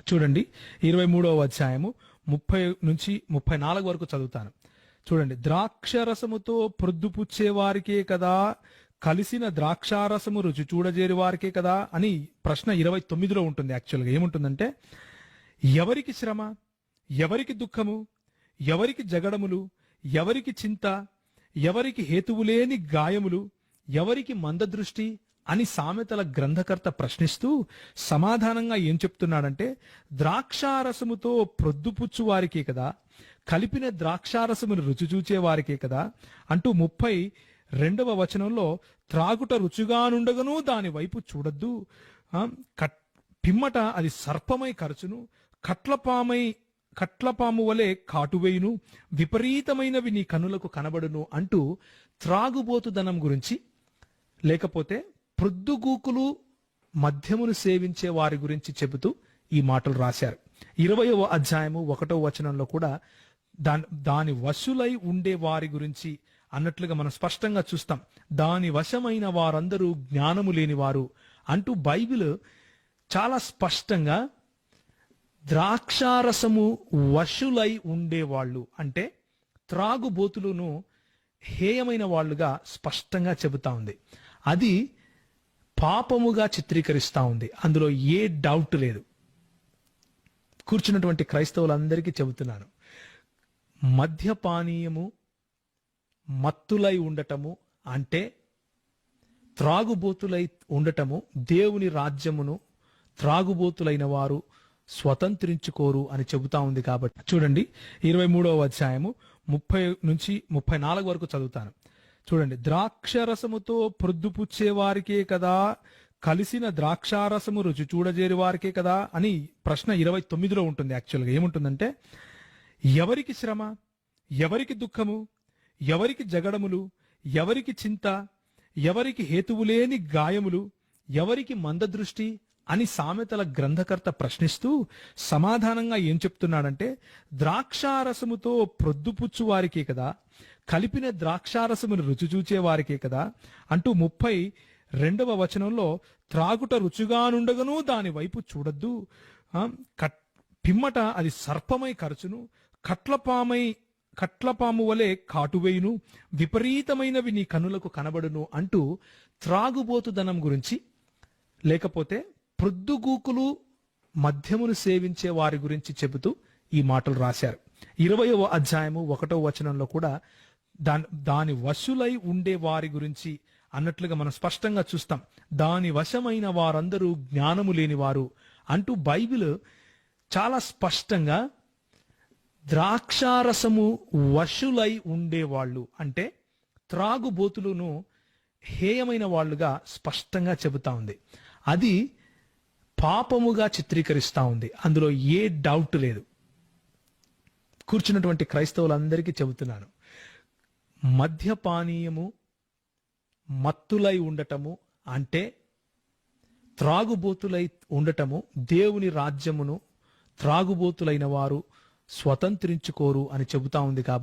చూడండి 23వ అధ్యాయము 30 నుంచి 34 వరకు చదువుతాను. చూడండి, ద్రాక్షరసముతో ప్రొద్దుపుచ్చే వారికే కదా, కలిసిన ద్రాక్షారసము రుచి చూడజేరి వారికే కదా అని ప్రశ్న 29లో ఉంటుంది. యాక్చువల్గా ఏముంటుందంటే, ఎవరికి శ్రమ, ఎవరికి దుఃఖము, ఎవరికి జగడములు, ఎవరికి చింత, ఎవరికి హేతువులేని గాయములు, ఎవరికి మందదృష్టి అని సామెతల గ్రంథకర్త ప్రశ్నిస్తూ సమాధానంగా ఏం చెప్తున్నాడంటే, ద్రాక్షారసముతో ప్రొద్దుపుచ్చు వారికే కదా, కలిపిన ద్రాక్షారసమును రుచి చూచే వారికే కదా అంటూ 32వ వచనంలో, త్రాగుట రుచిగానుండగను దాని వైపు చూడొద్దు, పిమ్మట అది సర్పమై కరచును, కట్లపాము వలె కాటువేయును, విపరీతమైనవి నీ కనులకు కనబడును అంటూ త్రాగుబోతుదనం గురించి, లేకపోతే ప్రొద్దుగూకులు మద్యమును సేవించే వారి గురించి చెబుతూ ఈ మాటలు రాశారు. 20వ అధ్యాయము 1వ వచనంలో కూడా దాని వశులై ఉండే వారి గురించి అన్నట్లుగా మనం స్పష్టంగా చూస్తాం. దాని వశమైన వారందరూ జ్ఞానము లేని వారు అంటూ బైబిల్ చాలా స్పష్టంగా ద్రాక్షారసము వశులై ఉండేవాళ్ళు అంటే త్రాగుబోతులను హేయమైన వాళ్ళుగా స్పష్టంగా చెబుతా ఉంది. అది పాపముగా చిత్రీకరిస్తా ఉంది, అందులో ఏ డౌట్ లేదు. కూర్చున్నటువంటి క్రైస్తవులందరికీ చెబుతున్నాను, మద్యపానీయము మత్తులై ఉండటము అంటే త్రాగుబోతులై ఉండటము, దేవుని రాజ్యమును త్రాగుబోతులైన వారు స్వతంత్రించుకోరు అని చెబుతా ఉంది. కాబట్టి చూడండి 23వ అధ్యాయము 30 నుంచి 34 వరకు చదువుతాను. చూడండి, ద్రాక్షరసముతో ప్రొద్దుపుచ్చే వారికే కదా, కలిసిన ద్రాక్షారసము రుచి చూడజేరి వారికే కదా అని ప్రశ్న 29లో ఉంటుంది. యాక్చువల్గా ఏముంటుందంటే, ఎవరికి శ్రమ, ఎవరికి దుఃఖము, ఎవరికి జగడములు, ఎవరికి చింత, ఎవరికి హేతువులేని గాయములు, ఎవరికి మందదృష్టి అని సామెతల గ్రంథకర్త ప్రశ్నిస్తూ సమాధానంగా ఏం చెప్తున్నాడంటే, ద్రాక్షారసముతో ప్రొద్దుపుచ్చు వారికే కదా, కలిపిన ద్రాక్షారసమును రుచి చూచే వారికే కదా అంటూ 32వ వచనంలో, త్రాగుట రుచిగానుండగను దాని వైపు చూడొద్దు, పిమ్మట అది సర్పమై కరచును, కట్లపాము వలె కాటువేయును, విపరీతమైనవి నీ కనులకు కనబడును అంటూ త్రాగుబోతుదనం గురించి, లేకపోతే ప్రొద్దుగూకులు మద్యమును సేవించే వారి గురించి చెబుతూ ఈ మాటలు రాశారు. 20వ అధ్యాయము 1వ వచనంలో కూడా దాని వశులై ఉండే వారి గురించి అన్నట్లుగా మనం స్పష్టంగా చూస్తాం. దాని వశమైన వారందరూ జ్ఞానము లేని వారు అంటూ బైబిల్ చాలా స్పష్టంగా ద్రాక్షారసము వశులై ఉండేవాళ్ళు అంటే త్రాగుబోతులను హేయమైన వాళ్ళుగా స్పష్టంగా చెబుతా ఉంది. అది పాపముగా చిత్రీకరిస్తా ఉంది, అందులో ఏ డౌట్ లేదు. కూర్చున్నటువంటి క్రైస్తవులందరికీ చెబుతున్నాను, మద్యపానీయము మత్తులై ఉండటము అంటే త్రాగుబోతులై ఉండటము, దేవుని రాజ్యమును త్రాగుబోతులైన వారు స్వతంత్రించుకోరు అని చెబుతా ఉంది. కాబట్టి